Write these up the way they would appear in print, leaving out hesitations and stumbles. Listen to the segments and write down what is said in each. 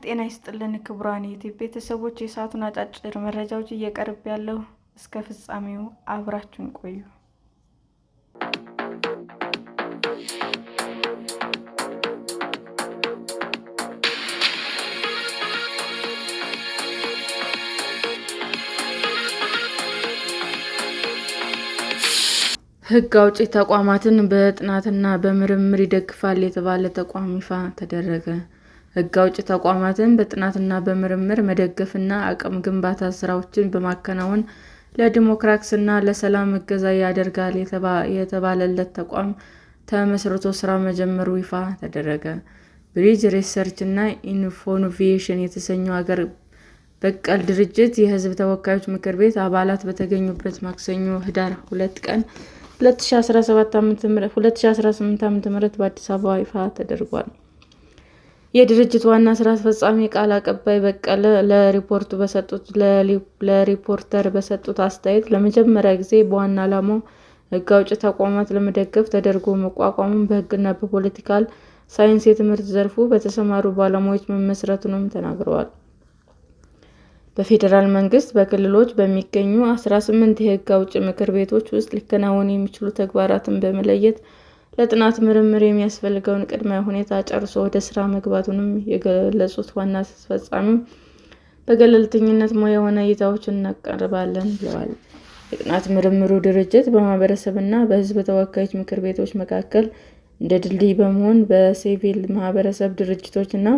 ጤና ይስጥልን ክቡራን የዩቲዩብ ቤተሰቦች፣ የሰዓቱን አጫጭር መረጃዎች እየቀርብ ያለው እስከ ፍጻሜው አብራችሁን ቆዩ። ሕግ አውጪ ተቋማትን በጥናትና በምርምር ይደግፋል የተባለ ተቋም ይፋ ተደረገ። ሕግ አውጪ ተቋማትን በጥናትና በምርምር መደገፍና አቅም ግንባታ ስራዎችን በማከናወን ለዲሞክራሲና ለሰላም እገዛ ያደርጋል የተባለለት ተቋም ተመስርቶ ስራ መጀመሩ ይፋ ተደረገ። ብሪጅ ሪሰርች እና ኢኖቬሽን የተሰኘው አገር በቀል ድርጅት የሕዝብ ተወካዮች ምክር ቤት አባላት በተገኙበት ማክሰኞ ህዳር 2 ቀን 2018 ዓ.ም በአዲስ አበባ ይፋ ተደርጓል። የድርጅቱ ዋና ስራ አስፈጻሚ ቃል አቀባይ በቀለ ለሪፖርተር በሰጡት አስተያየት ለመጀመሪያ ጊዜ በዋና ዓላማው ሕግ አውጪ ተቋማት ለመደገፍ ተደርጎ መቋቋሙን በሕግና በፖለቲካል ሳይንስ የትምህርት ዘርፉ በተሰማሩ ባለሙያዎች መመስረቱንም ተናግረዋል። በፌዴራል መንግስት፣ በክልሎች በሚገኙ 18 የሕግ አውጪ ምክር ቤቶች ውስጥ ሊከናወኑ የሚችሉ ተግባራትን በመለየት ለጥናት ምርምር የሚያስፈልገውን ቅድመ ሁኔታ ጨርሶ ወደ ስራ መግባቱንም የገለጹት ዋና አስፈጻሚው በገለልተኝነት ሙያዊ እይታዎችን እናቀርባለን ብለዋል። የጥናት ምርምሩ ድርጅት በማህበረሰብና በሕዝብ ተወካዮች ምክር ቤቶች መካከል እንደ ድልድይ በመሆን በሲቪል ማህበረሰብ ድርጅቶችና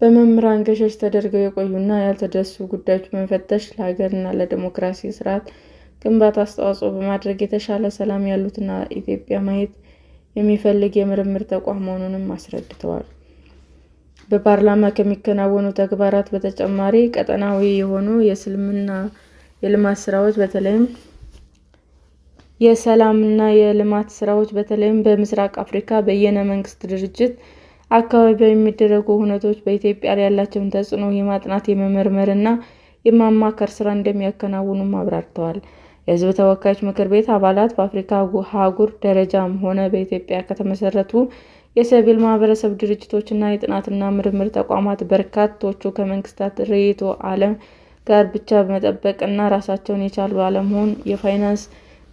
በመምህራን ገሸሽ ተደርገው የቆዩና ያልተዳሰሱ ጉዳዮችን በመፈተሽ ለሀገርና ለዲሞክራሲ ስርዓት ግንባታ አስተዋጽኦ በማድረግ የተሻለ ሰላም ያሉትን ኢትዮጵያ ማየት የሚፈልግ የምርምር ተቋም መሆኑንም አስረድተዋል። በፓርላማ ከሚከናወኑ ተግባራት በተጨማሪ ቀጠናዊ የሆኑ የሰላምና የልማት ስራዎች በተለይም የሰላምና የልማት ስራዎች በተለይም በምስራቅ አፍሪካ በየነ መንግስት ድርጅት አካባቢ በሚደረጉ ሁነቶች በኢትዮጵያ ላይ ያላቸውን ተጽዕኖ የማጥናት የመመርመርና የማማከር ስራ እንደሚያከናውኑም አብራርተዋል። የሕዝብ ተወካዮች ምክር ቤት አባላት በአፍሪካ አህጉር ደረጃም ሆነ በኢትዮጵያ ከተመሰረቱ የሲቪል ማህበረሰብ ድርጅቶችና የጥናትና ምርምር ተቋማት በርካቶቹ ከመንግስታት ርዕዮተ ዓለም ጋር ብቻ በመጠበቅና ራሳቸውን የቻሉ አለመሆን የፋይናንስ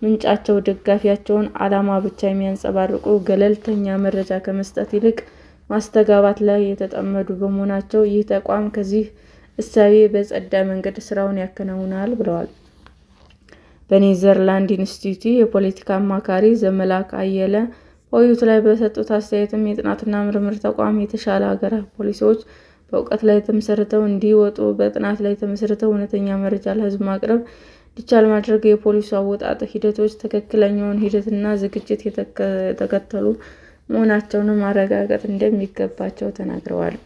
ምንጫቸው ደጋፊያቸውን ዓላማ ብቻ የሚያንጸባርቁ ገለልተኛ መረጃ ከመስጠት ይልቅ ማስተጋባት ላይ የተጠመዱ በመሆናቸው ይህ ተቋም ከዚህ እሳቤ በጸዳ መንገድ ስራውን ያከናውናል ብለዋል። በኔዘርላንድ ኢንስቲትዩት የፖለቲካ አማካሪ ዘመላክ አየለ በውይይቱ ላይ በሰጡት አስተያየትም የጥናትና ምርምር ተቋም የተሻለ ሀገራዊ ፖሊሲዎች በእውቀት ላይ ተመስርተው እንዲወጡ፣ በጥናት ላይ ተመስርተው እውነተኛ መረጃ ለሕዝብ ማቅረብ እንዲቻል ማድረግ፣ የፖሊሲ አወጣጥ ሂደቶች ትክክለኛውን ሂደትና ዝግጅት የተከተሉ መሆናቸውን ማረጋገጥ እንደሚገባቸው ተናግረዋል።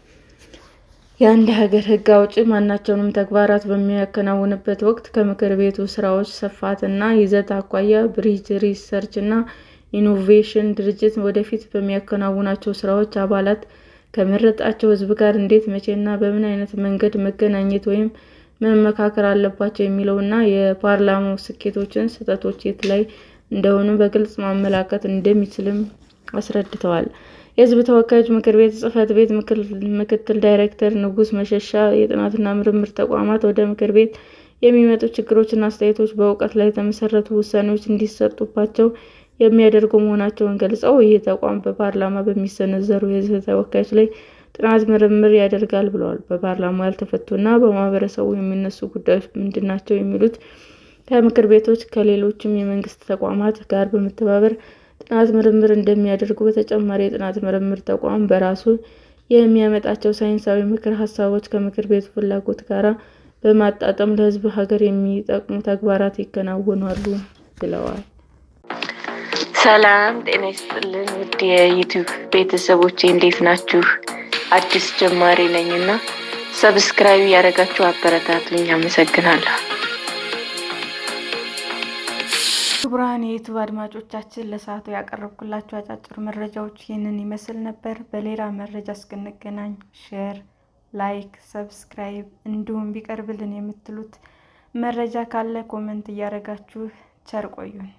የአንድ ሀገር ሕግ አውጪ ማናቸውንም ተግባራት በሚያከናውንበት ወቅት ከምክር ቤቱ ስራዎች ስፋትና ይዘት አኳያ ብሪጅ ሪሰርች እና ኢኖቬሽን ድርጅት ወደፊት በሚያከናውናቸው ስራዎች አባላት ከመረጣቸው ሕዝብ ጋር እንዴት፣ መቼና በምን አይነት መንገድ መገናኘት ወይም መመካከር አለባቸው የሚለውና የፓርላማው ስኬቶችና ስህተቶች የት ላይ እንደሆኑ በግልጽ ማመላከት እንደሚችልም አስረድተዋል። የሕዝብ ተወካዮች ምክር ቤት ጽሕፈት ቤት ምክትል ዳይሬክተር ንጉስ መሸሻ የጥናትና ምርምር ተቋማት ወደ ምክር ቤት የሚመጡ ችግሮችና አስተያየቶች በእውቀት ላይ የተመሰረቱ ውሳኔዎች እንዲሰጡባቸው የሚያደርጉ መሆናቸውን ገልጸው ይህ ተቋም በፓርላማ በሚሰነዘሩ የሕዝብ ተወካዮች ላይ ጥናት ምርምር ያደርጋል ብለዋል። በፓርላማው ያልተፈቱና በማህበረሰቡ የሚነሱ ጉዳዮች ምንድናቸው የሚሉት ከምክር ቤቶች ከሌሎችም የመንግስት ተቋማት ጋር በመተባበር ጥናት ምርምር እንደሚያደርጉ፣ በተጨማሪ የጥናት ምርምር ተቋም በራሱ የሚያመጣቸው ሳይንሳዊ ምክር ሀሳቦች ከምክር ቤቱ ፍላጎት ጋር በማጣጣም ለሕዝብ ሀገር የሚጠቅሙ ተግባራት ይከናወናሉ ብለዋል። ሰላም ጤና ይስጥልን ውድ የዩቲዩብ ቤተሰቦቼ እንዴት ናችሁ? አዲስ ጀማሪ ነኝና ሰብስክራይብ ያደረጋችሁ አበረታቱኝ። አመሰግናለሁ። ክቡራን የዩቲዩብ አድማጮቻችን ለሰዓቱ ያቀረብኩላችሁ አጫጭር መረጃዎች ይህንን ይመስል ነበር። በሌላ መረጃ እስክንገናኝ ሼር፣ ላይክ፣ ሰብስክራይብ እንዲሁም ቢቀርብልን የምትሉት መረጃ ካለ ኮሜንት እያደረጋችሁ ቸር ቆዩን።